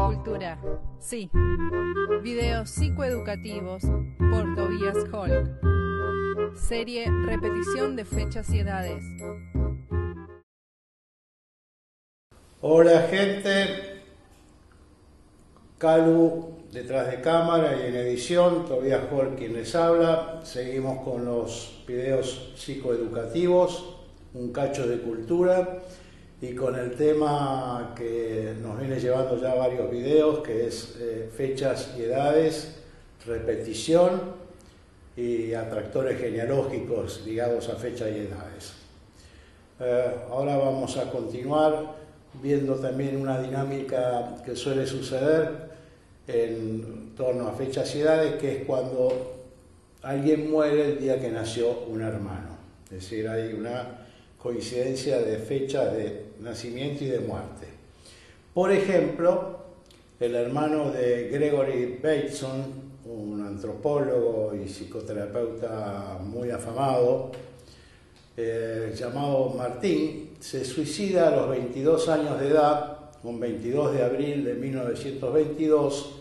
cultura. Sí. Videos psicoeducativos por Tobias Holk. Serie Repetición de fechas y edades. Hola gente, Calu detrás de cámara y en edición, Tobias Holk quien les habla. Seguimos con los videos psicoeducativos, un cacho de cultura, y con el tema que nos viene llevando ya varios videos, que es fechas y edades, repetición y atractores genealógicos ligados a fechas y edades. Ahora vamos a continuar viendo también una dinámica que suele suceder en torno a fechas y edades, que es cuando alguien muere el día que nació un hermano. Es decir, hay una coincidencia de fechas de nacimiento y de muerte. Por ejemplo, el hermano de Gregory Bateson, un antropólogo y psicoterapeuta muy afamado, llamado Martín, se suicida a los 22 años de edad, un 22 de abril de 1922,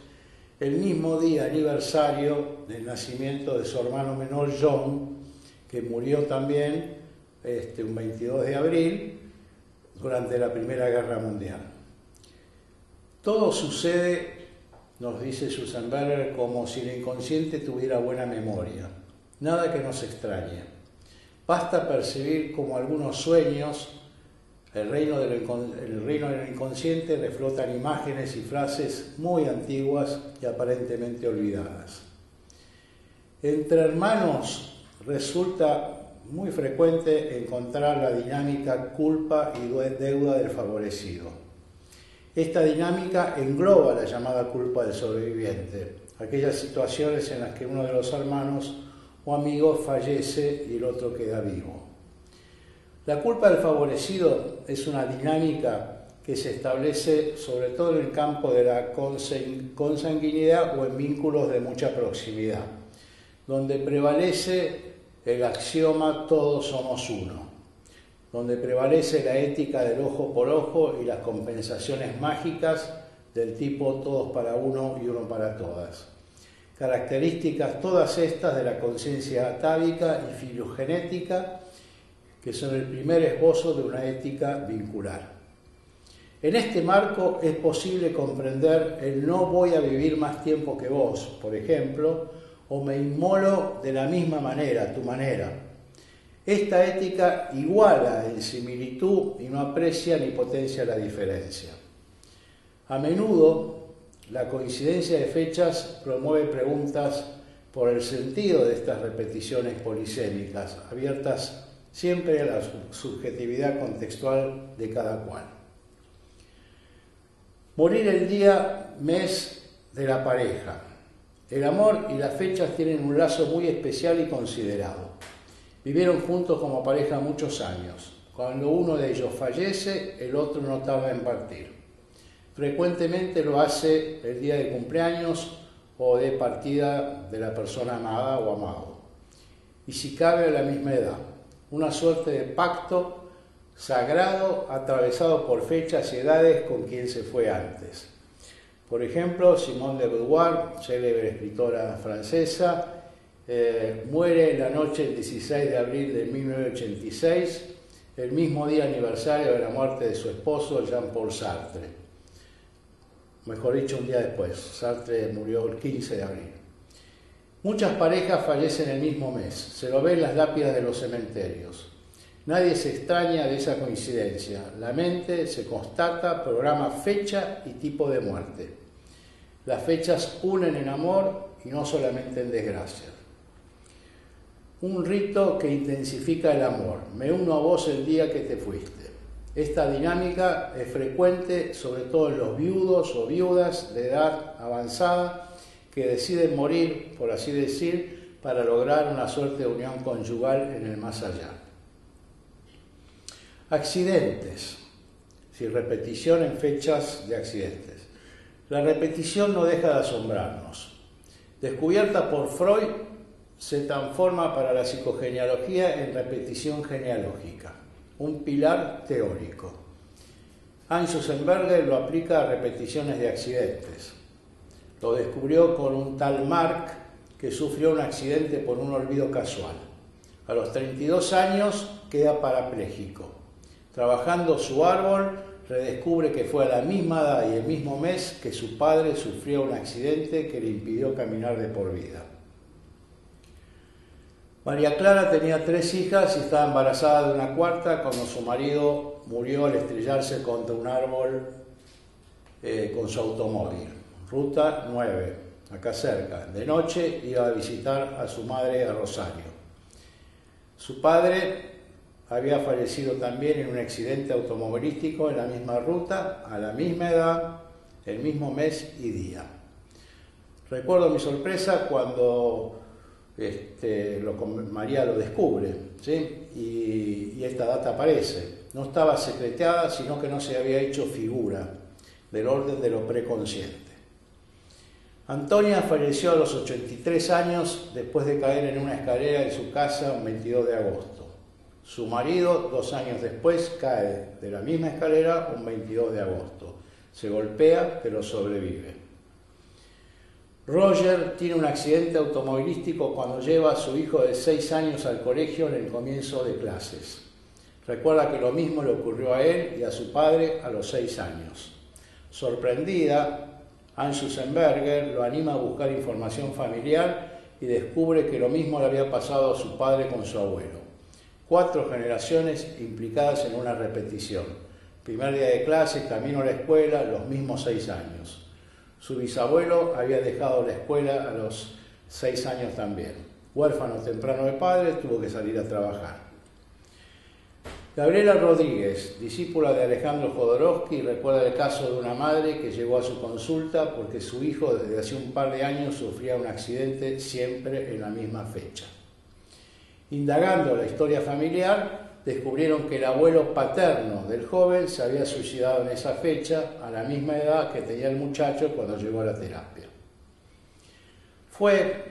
el mismo día aniversario del nacimiento de su hermano menor John, que murió también un 22 de abril durante la Primera Guerra Mundial. Todo sucede, nos dice Susan Berger, como si el inconsciente tuviera buena memoria, nada que nos extrañe. Basta percibir como algunos sueños, el reino del inconsciente, reflotan imágenes y frases muy antiguas y aparentemente olvidadas. Entre hermanos resulta muy frecuente encontrar la dinámica culpa y deuda del favorecido. Esta dinámica engloba la llamada culpa del sobreviviente, aquellas situaciones en las que uno de los hermanos o amigos fallece y el otro queda vivo. La culpa del favorecido es una dinámica que se establece sobre todo en el campo de la consanguinidad o en vínculos de mucha proximidad, donde prevalece el axioma todos somos uno, donde prevalece la ética del ojo por ojo y las compensaciones mágicas del tipo todos para uno y uno para todas. Características todas estas de la conciencia atávica y filogenética, que son el primer esbozo de una ética vincular. En este marco es posible comprender el no voy a vivir más tiempo que vos, por ejemplo, o me inmolo de la misma manera, a tu manera. Esta ética iguala en similitud y no aprecia ni potencia la diferencia. A menudo, la coincidencia de fechas promueve preguntas por el sentido de estas repeticiones polisémicas, abiertas siempre a la subjetividad contextual de cada cual. Morir el día, mes de la pareja. El amor y las fechas tienen un lazo muy especial y considerado. Vivieron juntos como pareja muchos años. Cuando uno de ellos fallece, el otro no tarda en partir. Frecuentemente lo hace el día de cumpleaños o de partida de la persona amada o amado. Y si cabe a la misma edad. Una suerte de pacto sagrado atravesado por fechas y edades con quien se fue antes. Por ejemplo, Simone de Beauvoir, célebre escritora francesa, muere en la noche del 16 de abril de 1986, el mismo día aniversario de la muerte de su esposo, Jean-Paul Sartre. Mejor dicho, un día después. Sartre murió el 15 de abril. Muchas parejas fallecen el mismo mes, se lo ve en las lápidas de los cementerios. Nadie se extraña de esa coincidencia. La mente se constata, programa fecha y tipo de muerte. Las fechas unen en amor y no solamente en desgracia. Un rito que intensifica el amor. Me uno a vos el día que te fuiste. Esta dinámica es frecuente, sobre todo en los viudos o viudas de edad avanzada, que deciden morir, por así decir, para lograr una suerte de unión conyugal en el más allá. Accidentes. Repetición en fechas de accidentes. La repetición no deja de asombrarnos. Descubierta por Freud, se transforma para la psicogenealogía en repetición genealógica, un pilar teórico. Hans Sussenberger lo aplica a repeticiones de accidentes. Lo descubrió con un tal Mark que sufrió un accidente por un olvido casual. A los 32 años queda parapléjico. Trabajando su árbol, redescubre que fue a la misma edad y el mismo mes que su padre sufrió un accidente que le impidió caminar de por vida. María Clara tenía 3 hijas y estaba embarazada de una cuarta cuando su marido murió al estrellarse contra un árbol con su automóvil. Ruta 9, acá cerca. De noche iba a visitar a su madre a Rosario. Su padre había fallecido también en un accidente automovilístico en la misma ruta, a la misma edad, el mismo mes y día. Recuerdo mi sorpresa cuando María lo descubre, ¿sí? y esta data aparece. No estaba secreteada, sino que no se había hecho figura del orden de lo preconsciente. Antonia falleció a los 83 años después de caer en una escalera de su casa un 22 de agosto. Su marido, 2 años después, cae de la misma escalera un 22 de agosto. Se golpea, pero sobrevive. Roger tiene un accidente automovilístico cuando lleva a su hijo de 6 años al colegio en el comienzo de clases. Recuerda que lo mismo le ocurrió a él y a su padre a los 6 años. Sorprendida, Hans Sussenberger lo anima a buscar información familiar y descubre que lo mismo le había pasado a su padre con su abuelo. 4 generaciones implicadas en una repetición. Primer día de clase, camino a la escuela, los mismos 6 años. Su bisabuelo había dejado la escuela a los 6 años también. Huérfano temprano de padre, tuvo que salir a trabajar. Gabriela Rodríguez, discípula de Alejandro Jodorowsky, recuerda el caso de una madre que llegó a su consulta porque su hijo desde hace un par de años sufría un accidente siempre en la misma fecha. Indagando la historia familiar, descubrieron que el abuelo paterno del joven se había suicidado en esa fecha, a la misma edad que tenía el muchacho cuando llegó a la terapia. Fue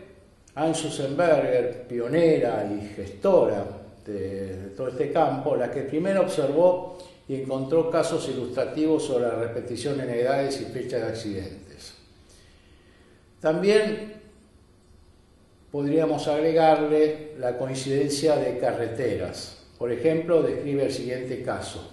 Hans Sussenberger, pionera y gestora de todo este campo, la que primero observó y encontró casos ilustrativos sobre la repetición en edades y fechas de accidentes. También podríamos agregarle la coincidencia de carreteras. Por ejemplo, describe el siguiente caso.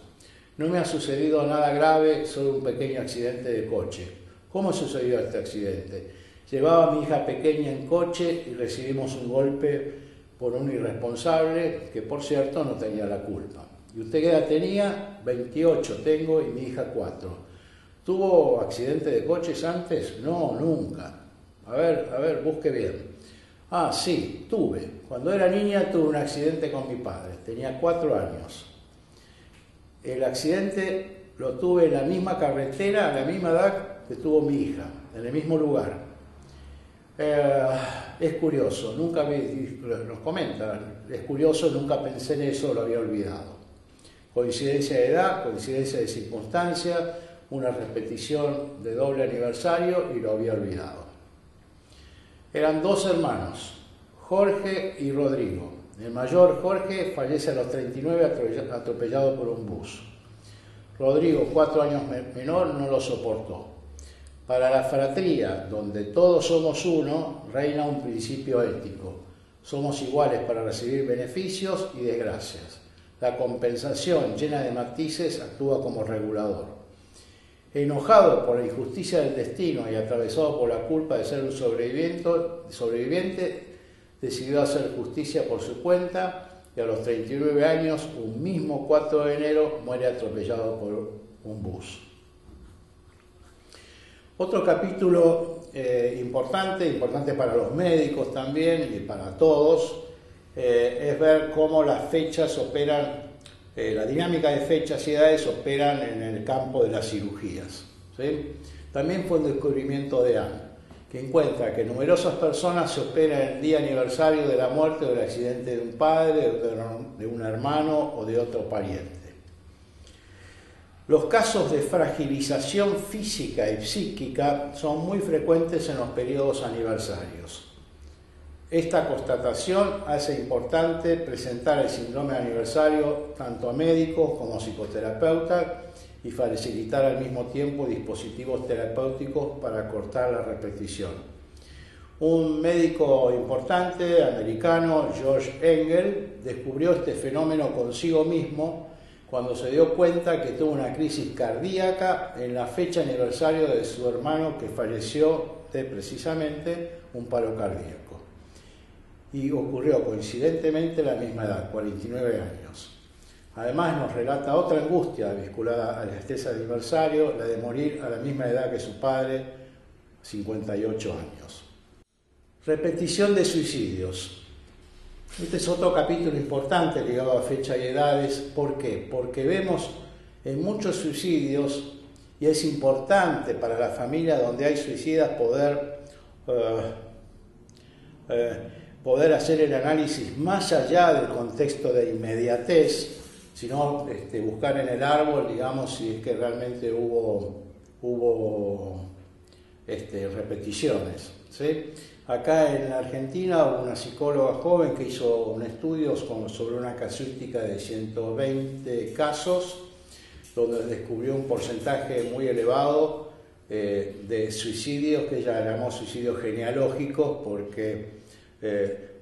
No me ha sucedido nada grave, solo un pequeño accidente de coche. ¿Cómo sucedió este accidente? Llevaba a mi hija pequeña en coche y recibimos un golpe por un irresponsable que, por cierto, no tenía la culpa. ¿Y usted qué edad tenía? 28 tengo y mi hija 4. ¿Tuvo accidente de coches antes? No, nunca. A ver, busque bien. Ah, sí, tuve. Cuando era niña tuve un accidente con mi padre. Tenía 4 años. El accidente lo tuve en la misma carretera, a la misma edad que tuvo mi hija, en el mismo lugar. Es curioso, nos comentan, es curioso, nunca pensé en eso, lo había olvidado. Coincidencia de edad, coincidencia de circunstancia, una repetición de doble aniversario y lo había olvidado. Eran 2 hermanos, Jorge y Rodrigo. El mayor, Jorge, fallece a los 39 atropellado por un bus. Rodrigo, 4 años menor, no lo soportó. Para la fratría, donde todos somos uno, reina un principio ético. Somos iguales para recibir beneficios y desgracias. La compensación, llena de matices, actúa como regulador. Enojado por la injusticia del destino y atravesado por la culpa de ser un sobreviviente, decidió hacer justicia por su cuenta y a los 39 años, un mismo 4 de enero, muere atropellado por un bus. Otro capítulo importante para los médicos también y para todos, es ver cómo las fechas operan, la dinámica de fechas y edades operan en el campo de las cirugías, ¿sí? También fue un descubrimiento de Anne, que encuentra que numerosas personas se operan en el día aniversario de la muerte o del accidente de un padre, de un hermano o de otro pariente. Los casos de fragilización física y psíquica son muy frecuentes en los periodos aniversarios. Esta constatación hace importante presentar el síndrome de aniversario tanto a médicos como a psicoterapeutas y facilitar al mismo tiempo dispositivos terapéuticos para cortar la repetición. Un médico importante americano, George Engel, descubrió este fenómeno consigo mismo cuando se dio cuenta que tuvo una crisis cardíaca en la fecha aniversario de su hermano que falleció de precisamente un paro cardíaco. Y ocurrió coincidentemente a la misma edad, 49 años. Además nos relata otra angustia vinculada a este aniversario, la de morir a la misma edad que su padre, 58 años. Repetición de suicidios. Este es otro capítulo importante ligado a fecha y edades. ¿Por qué? Porque vemos en muchos suicidios, y es importante para la familia donde hay suicidas poder hacer el análisis más allá del contexto de inmediatez, sino buscar en el árbol, digamos, si es que realmente hubo repeticiones, ¿sí? Acá en la Argentina hubo una psicóloga joven que hizo un estudio sobre una casuística de 120 casos, donde descubrió un porcentaje muy elevado de suicidios, que ella llamó suicidios genealógicos, porque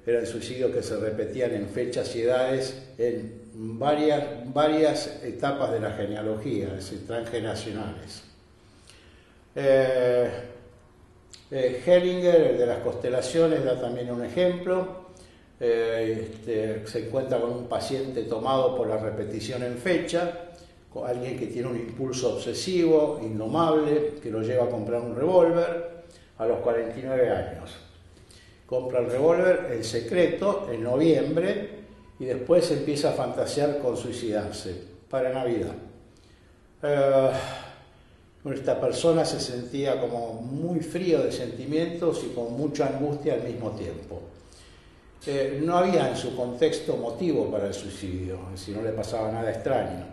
eran suicidios que se repetían en fechas y edades en varias etapas de la genealogía, es decir, transgeneracionales. Hellinger, el de las constelaciones, da también un ejemplo. Se encuentra con un paciente tomado por la repetición en fecha, con alguien que tiene un impulso obsesivo, indomable, que lo lleva a comprar un revólver a los 49 años. Compra el revólver en secreto en noviembre y después empieza a fantasear con suicidarse para Navidad. Esta persona se sentía como muy frío de sentimientos y con mucha angustia al mismo tiempo. No había en su contexto motivo para el suicidio, es decir, no le pasaba nada extraño.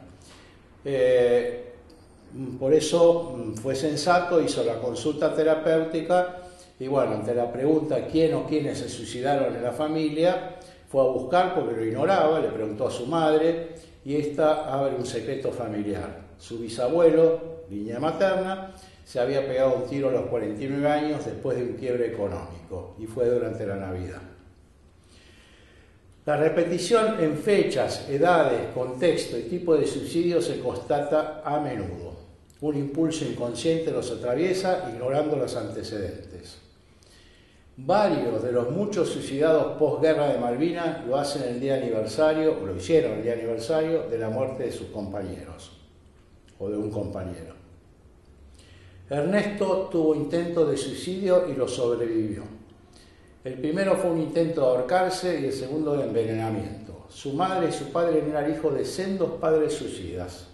Por eso fue sensato, hizo la consulta terapéutica y bueno, ante la pregunta quién o quiénes se suicidaron en la familia, fue a buscar porque lo ignoraba, le preguntó a su madre y esta abre un secreto familiar. Su bisabuelo, línea materna, se había pegado un tiro a los 49 años después de un quiebre económico y fue durante la Navidad. La repetición en fechas, edades, contexto y tipo de suicidio se constata a menudo. Un impulso inconsciente los atraviesa ignorando los antecedentes. Varios de los muchos suicidados posguerra de Malvinas lo hacen el día aniversario, o lo hicieron el día aniversario de la muerte de sus compañeros o de un compañero. Ernesto tuvo intento de suicidio y lo sobrevivió. El primero fue un intento de ahorcarse y el segundo de envenenamiento. Su madre y su padre eran hijos de sendos padres suicidas.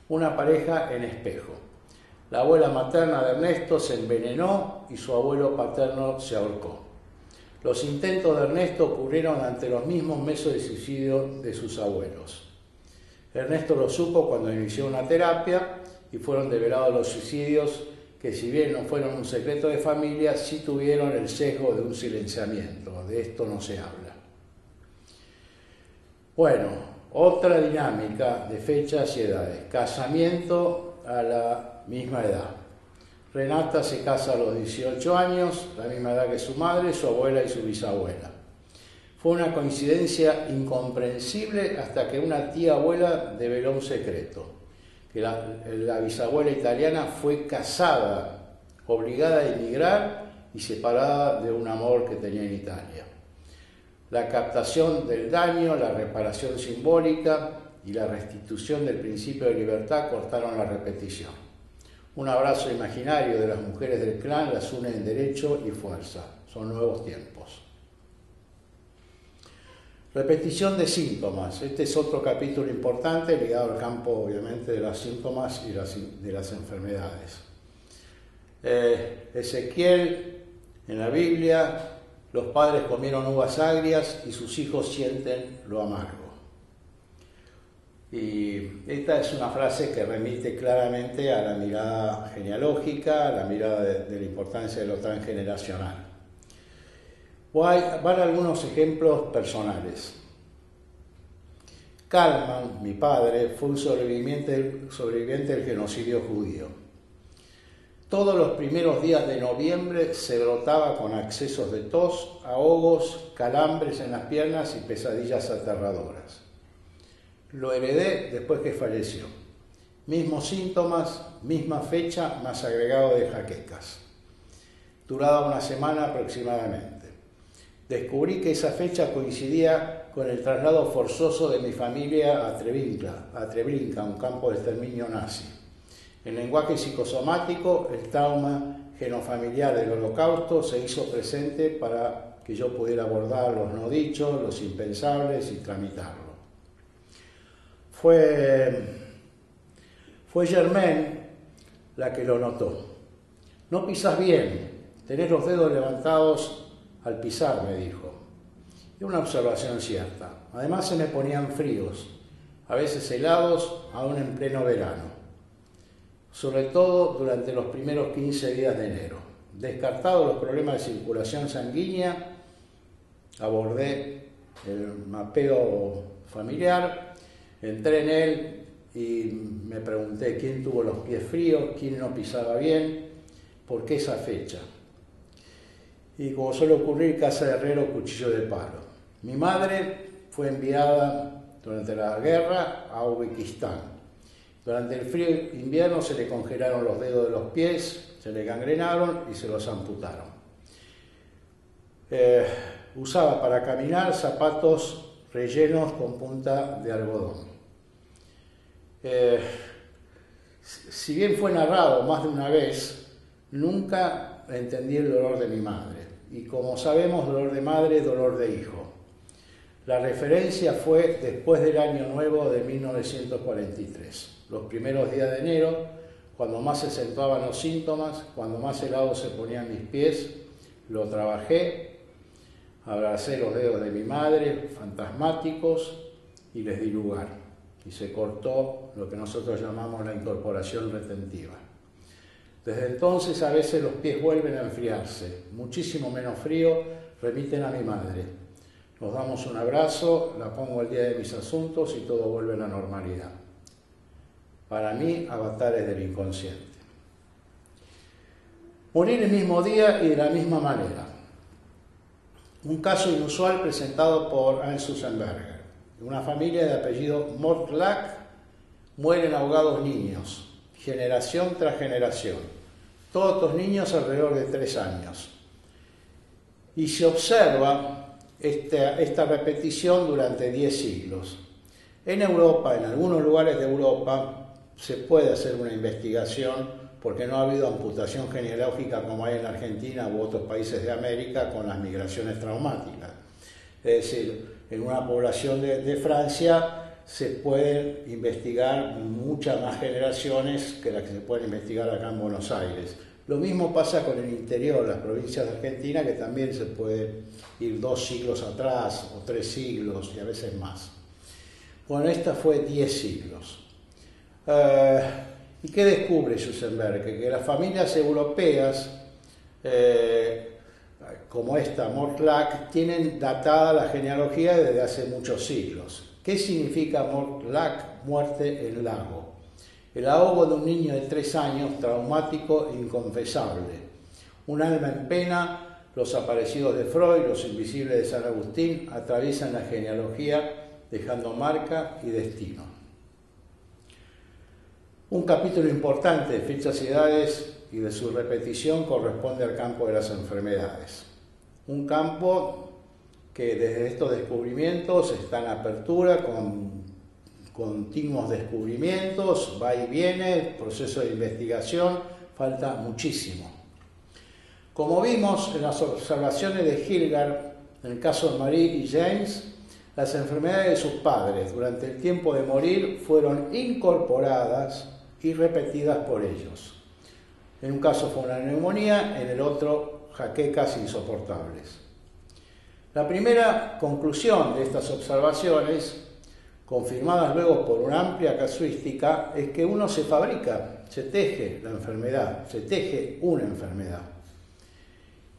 Una pareja en Espejo. La abuela materna de Ernesto se envenenó y su abuelo paterno se ahorcó. Los intentos de Ernesto ocurrieron ante los mismos métodos de suicidio de sus abuelos. Ernesto lo supo cuando inició una terapia y fueron develados los suicidios que, si bien no fueron un secreto de familia, sí tuvieron el sesgo de un silenciamiento. De esto no se habla. Bueno, otra dinámica de fechas y edades. Casamiento a la misma edad. Renata se casa a los 18 años, la misma edad que su madre, su abuela y su bisabuela. Fue una coincidencia incomprensible hasta que una tía abuela develó un secreto, que la bisabuela italiana fue casada, obligada a emigrar y separada de un amor que tenía en Italia. La captación del daño, la reparación simbólica y la restitución del principio de libertad cortaron la repetición. Un abrazo imaginario de las mujeres del clan las une en derecho y fuerza. Son nuevos tiempos. Repetición de síntomas. Este es otro capítulo importante ligado al campo, obviamente, de los síntomas y de las enfermedades. Ezequiel, en la Biblia, los padres comieron uvas agrias y sus hijos sienten lo amargo. Y esta es una frase que remite claramente a la mirada genealógica, a la mirada de la importancia de lo transgeneracional. Van algunos ejemplos personales. Kalman, mi padre, fue un sobreviviente del genocidio judío. Todos los primeros días de noviembre se brotaba con accesos de tos, ahogos, calambres en las piernas y pesadillas aterradoras. Lo heredé después que falleció. Mismos síntomas, misma fecha, más agregado de jaquecas. Duraba una semana aproximadamente. Descubrí que esa fecha coincidía con el traslado forzoso de mi familia a Treblinka, un campo de exterminio nazi. En lenguaje psicosomático, el trauma genofamiliar del Holocausto se hizo presente para que yo pudiera abordar los no dichos, los impensables y tramitarlo. Fue Germaine la que lo notó. No pisas bien, tenés los dedos levantados al pisar, me dijo. Y una observación cierta. Además se me ponían fríos, a veces helados, aún en pleno verano. Sobre todo durante los primeros 15 días de enero. Descartados los problemas de circulación sanguínea, abordé el mapeo familiar, entré en él y me pregunté quién tuvo los pies fríos, quién no pisaba bien, por qué esa fecha. Y como suele ocurrir, casa de herrero, cuchillo de palo. Mi madre fue enviada durante la guerra a Uzbekistán. Durante el frío invierno se le congelaron los dedos de los pies, se le gangrenaron y se los amputaron. Usaba para caminar zapatos rellenos con punta de algodón. Si bien fue narrado más de una vez, nunca entendí el dolor de mi madre. Y como sabemos, dolor de madre, dolor de hijo. La referencia fue después del Año Nuevo de 1943. Los primeros días de enero, cuando más se acentuaban los síntomas, cuando más helados se ponían mis pies, lo trabajé, abracé los dedos de mi madre, fantasmáticos, y les di lugar. Y se cortó lo que nosotros llamamos la incorporación retentiva. Desde entonces a veces los pies vuelven a enfriarse, muchísimo menos frío, remiten a mi madre. Nos damos un abrazo, la pongo al día de mis asuntos y todo vuelve a la normalidad. Para mí, avatares del inconsciente. Morir el mismo día y de la misma manera. Un caso inusual presentado por Anne Susenberger. Una familia de apellido Mortlack, mueren ahogados niños, generación tras generación. Todos estos niños alrededor de 3 años. Y se observa esta repetición durante 10 siglos. En Europa, en algunos lugares de Europa, se puede hacer una investigación porque no ha habido amputación genealógica como hay en Argentina u otros países de América con las migraciones traumáticas. Es decir, en una población de Francia se pueden investigar muchas más generaciones que las que se pueden investigar acá en Buenos Aires. Lo mismo pasa con el interior, las provincias de Argentina, que también se puede ir 2 siglos atrás o 3 siglos y a veces más. Bueno, esta fue 10 siglos. ¿Y qué descubre Susenberger? Que las familias europeas, como esta Mortlack, tienen datada la genealogía desde hace muchos siglos. ¿Qué significa Mortlack? Muerte en lago. El ahogo de un niño de 3 años, traumático e inconfesable. Un alma en pena, los aparecidos de Freud, los invisibles de San Agustín, atraviesan la genealogía dejando marca y destino. Un capítulo importante de fechas y edades y de su repetición corresponde al campo de las enfermedades. Un campo que desde estos descubrimientos está en apertura con continuos descubrimientos, va y viene, proceso de investigación, falta muchísimo. Como vimos en las observaciones de Hilgard, en el caso de Marie y James, las enfermedades de sus padres durante el tiempo de morir fueron incorporadas y repetidas por ellos. En un caso fue una neumonía, en el otro jaquecas insoportables. La primera conclusión de estas observaciones, confirmadas luego por una amplia casuística, es que uno se fabrica, se teje la enfermedad, se teje una enfermedad.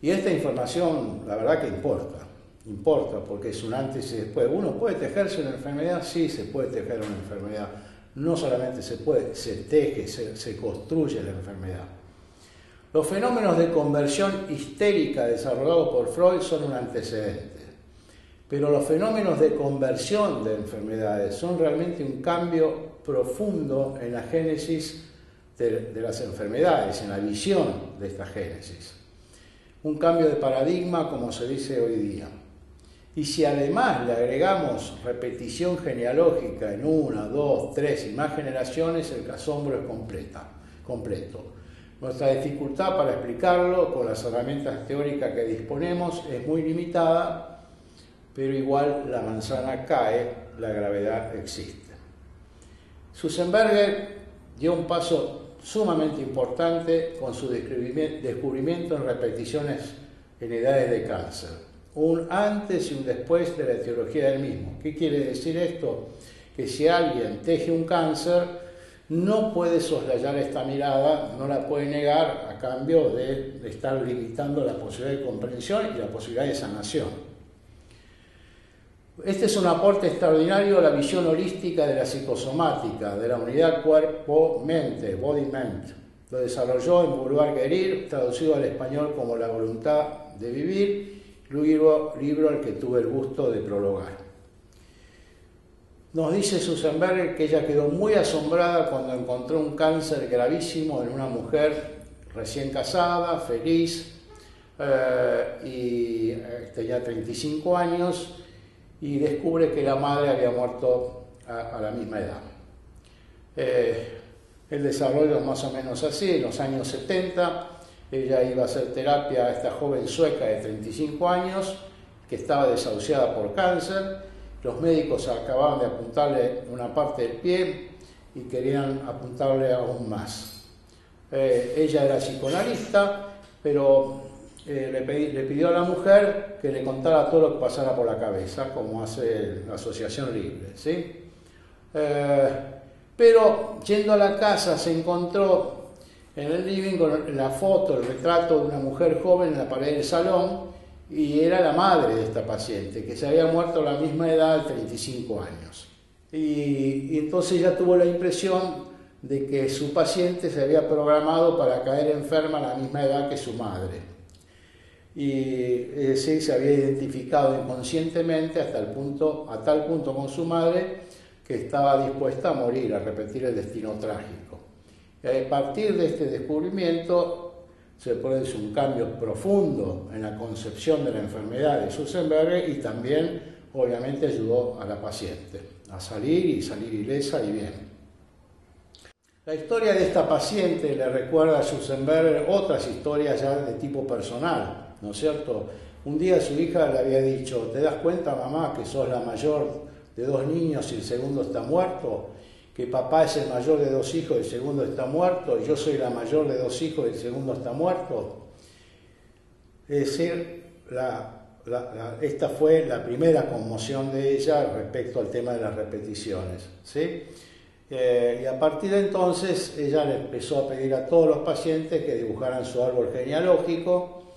Y esta información, la verdad que importa. importa, porque es un antes y después. ¿Uno puede tejerse una enfermedad? Sí, se puede tejer una enfermedad. No solamente se puede, se teje, se construye la enfermedad. Los fenómenos de conversión histérica desarrollados por Freud son un antecedente, pero los fenómenos de conversión de enfermedades son realmente un cambio profundo en la génesis de las enfermedades, en la visión de esta génesis. Un cambio de paradigma, como se dice hoy día. Y si además le agregamos repetición genealógica en 1, 2, 3 y más generaciones, el asombro es completo. Nuestra dificultad para explicarlo con las herramientas teóricas que disponemos es muy limitada, pero igual la manzana cae, la gravedad existe. Susenberger dio un paso sumamente importante con su descubrimiento en repeticiones en edades de cáncer. Un antes y un después de la etiología del mismo. ¿Qué quiere decir esto? Que si alguien teje un cáncer, no puede soslayar esta mirada, no la puede negar a cambio de estar limitando la posibilidad de comprensión y la posibilidad de sanación. Este es un aporte extraordinario a la visión holística de la psicosomática, de la unidad cuerpo-mente, body-ment. Lo desarrolló en Boulevard Guérir, traducido al español como La voluntad de vivir, libro al que tuve el gusto de prologar. Nos dice Susenberger que ella quedó muy asombrada cuando encontró un cáncer gravísimo en una mujer recién casada, feliz, y tenía 35 años, y descubre que la madre había muerto a la misma edad. El desarrollo es más o menos así. En los años 70 ella iba a hacer terapia a esta joven sueca de 35 años que estaba desahuciada por cáncer. Los médicos acababan de apuntarle una parte del pie y querían apuntarle aún más. Ella era psicoanalista, pero le pidió a la mujer que le contara todo lo que pasara por la cabeza, como hace la Asociación Libre, ¿sí? Pero yendo a la casa se encontró en el living con la foto, el retrato de una mujer joven en la pared del salón, y era la madre de esta paciente, que se había muerto a la misma edad de 35 años. Y entonces ella tuvo la impresión de que su paciente se había programado para caer enferma a la misma edad que su madre. Y es decir, se había identificado inconscientemente a tal punto con su madre que estaba dispuesta a morir, a repetir el destino trágico. Y a partir de este descubrimiento se produce un cambio profundo en la concepción de la enfermedad de Susenberger y también, obviamente, ayudó a la paciente a salir ilesa y bien. La historia de esta paciente le recuerda a Susenberger otras historias ya de tipo personal, ¿no es cierto? Un día su hija le había dicho: ¿te das cuenta, mamá, que sos la mayor de 2 niños y el segundo está muerto? Que papá es el mayor de 2 hijos y el segundo está muerto, y yo soy la mayor de 2 hijos y el segundo está muerto. Es decir, esta fue la primera conmoción de ella respecto al tema de las repeticiones, ¿sí? Y a partir de entonces ella le empezó a pedir a todos los pacientes que dibujaran su árbol genealógico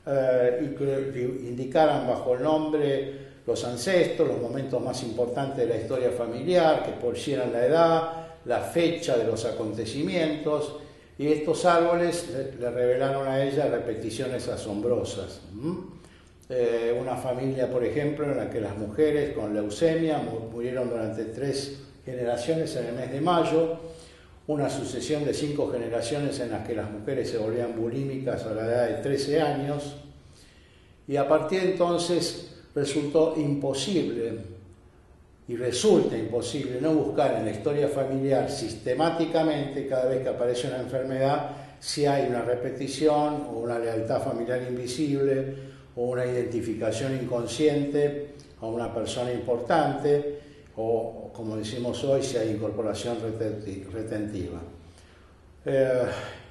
y que indicaran bajo el nombre los ancestros, los momentos más importantes de la historia familiar, que pusieran la edad, la fecha de los acontecimientos, y estos árboles le revelaron a ella repeticiones asombrosas. Una familia, por ejemplo, en la que las mujeres con leucemia murieron durante 3 generaciones en el mes de mayo, una sucesión de 5 generaciones en las que las mujeres se volvían bulímicas a la edad de 13 años, y a partir de entonces resultó imposible y resulta imposible no buscar en la historia familiar sistemáticamente, cada vez que aparece una enfermedad, si hay una repetición o una lealtad familiar invisible o una identificación inconsciente a una persona importante o, como decimos hoy, si hay incorporación retentiva.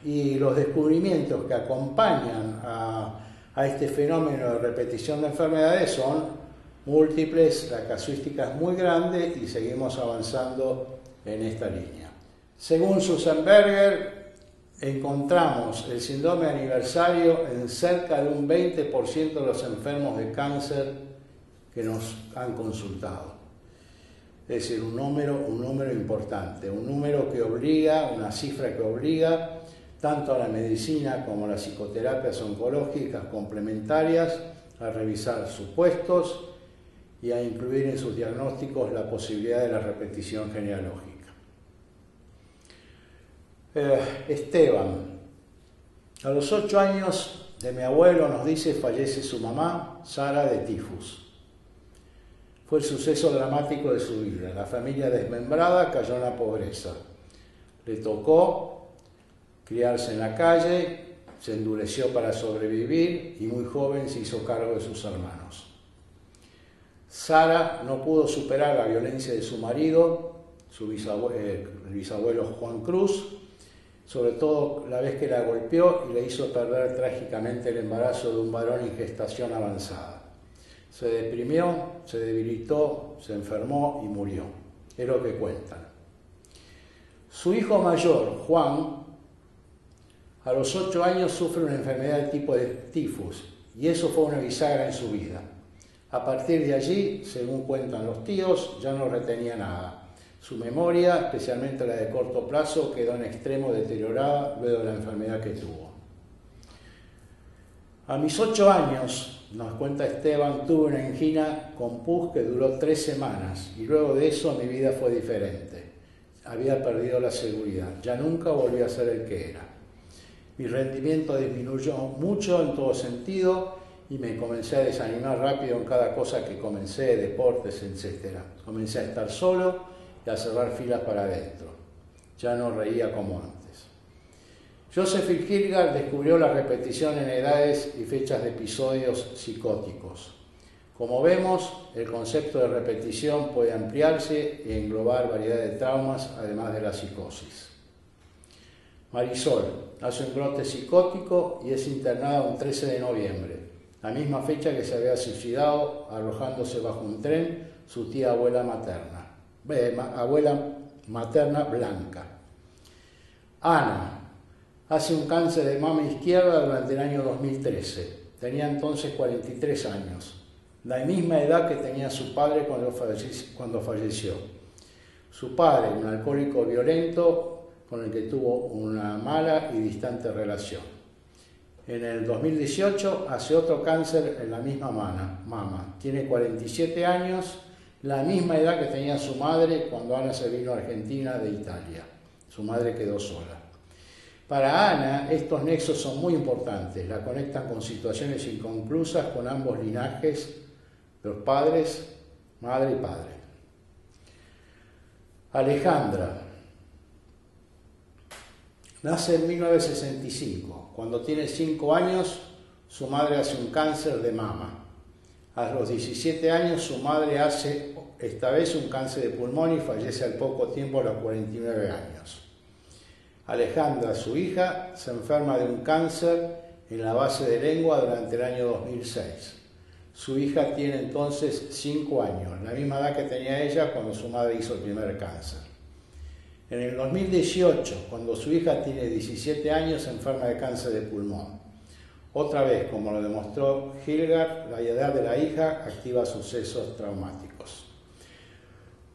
Y los descubrimientos que acompañan a este fenómeno de repetición de enfermedades son múltiples, la casuística es muy grande y seguimos avanzando en esta línea. Según Susenberger, encontramos el síndrome de aniversario en cerca de un 20% de los enfermos de cáncer que nos han consultado. Es decir, un número importante, un número que obliga, una cifra que obliga tanto a la medicina como a las psicoterapias oncológicas complementarias a revisar supuestos y a incluir en sus diagnósticos la posibilidad de la repetición genealógica. Esteban, a los 8 años de mi abuelo, nos dice, fallece su mamá, Sara, de tifus. Fue el suceso dramático de su vida. La familia desmembrada cayó en la pobreza. Le tocó criarse en la calle, se endureció para sobrevivir y muy joven se hizo cargo de sus hermanos. Sara no pudo superar la violencia de su marido, el bisabuelo Juan Cruz, sobre todo la vez que la golpeó y le hizo perder trágicamente el embarazo de un varón en gestación avanzada. Se deprimió, se debilitó, se enfermó y murió. Es lo que cuentan. Su hijo mayor, Juan, a los 8 años sufre una enfermedad de tipo de tifus y eso fue una bisagra en su vida. A partir de allí, según cuentan los tíos, ya no retenía nada. Su memoria, especialmente la de corto plazo, quedó en extremo deteriorada luego de la enfermedad que tuvo. A mis 8 años, nos cuenta Esteban, tuve una angina con pus que duró 3 semanas y luego de eso mi vida fue diferente. Había perdido la seguridad, ya nunca volví a ser el que era. Mi rendimiento disminuyó mucho en todo sentido y me comencé a desanimar rápido en cada cosa que comencé, deportes, etc. Comencé a estar solo y a cerrar filas para adentro. Ya no reía como antes. Joseph Hildgard descubrió la repetición en edades y fechas de episodios psicóticos. Como vemos, el concepto de repetición puede ampliarse y englobar variedad de traumas, además de la psicosis. Marisol hace un brote psicótico y es internada un 13 de noviembre, la misma fecha que se había suicidado arrojándose bajo un tren su tía abuela materna Blanca. Ana hace un cáncer de mama izquierda durante el año 2013. Tenía entonces 43 años, la misma edad que tenía su padre cuando falleció. Su padre, un alcohólico violento con el que tuvo una mala y distante relación. En el 2018 hace otro cáncer en la misma mama. Tiene 47 años, la misma edad que tenía su madre cuando Ana se vino a Argentina de Italia. Su madre quedó sola. Para Ana, estos nexos son muy importantes. La conectan con situaciones inconclusas con ambos linajes, los padres, madre y padre. Alejandra nace en 1965. Cuando tiene 5 años, su madre hace un cáncer de mama. A los 17 años, su madre hace esta vez un cáncer de pulmón y fallece al poco tiempo a los 49 años. Alejandra, su hija, se enferma de un cáncer en la base de lengua durante el año 2006. Su hija tiene entonces 5 años, la misma edad que tenía ella cuando su madre hizo el primer cáncer. En el 2018, cuando su hija tiene 17 años, se enferma de cáncer de pulmón. Otra vez, como lo demostró Hildgard, la edad de la hija activa sucesos traumáticos.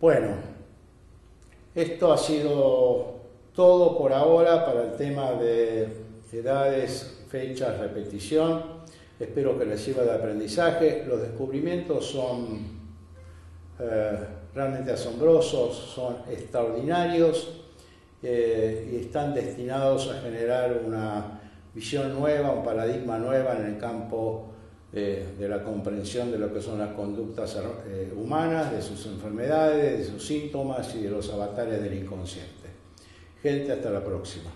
Bueno, esto ha sido todo por ahora para el tema de edades, fechas, repetición. Espero que les sirva de aprendizaje. Los descubrimientos son realmente asombrosos, son extraordinarios y están destinados a generar una visión nueva, un paradigma nuevo en el campo de la comprensión de lo que son las conductas humanas, de sus enfermedades, de sus síntomas y de los avatares del inconsciente. Gente, hasta la próxima.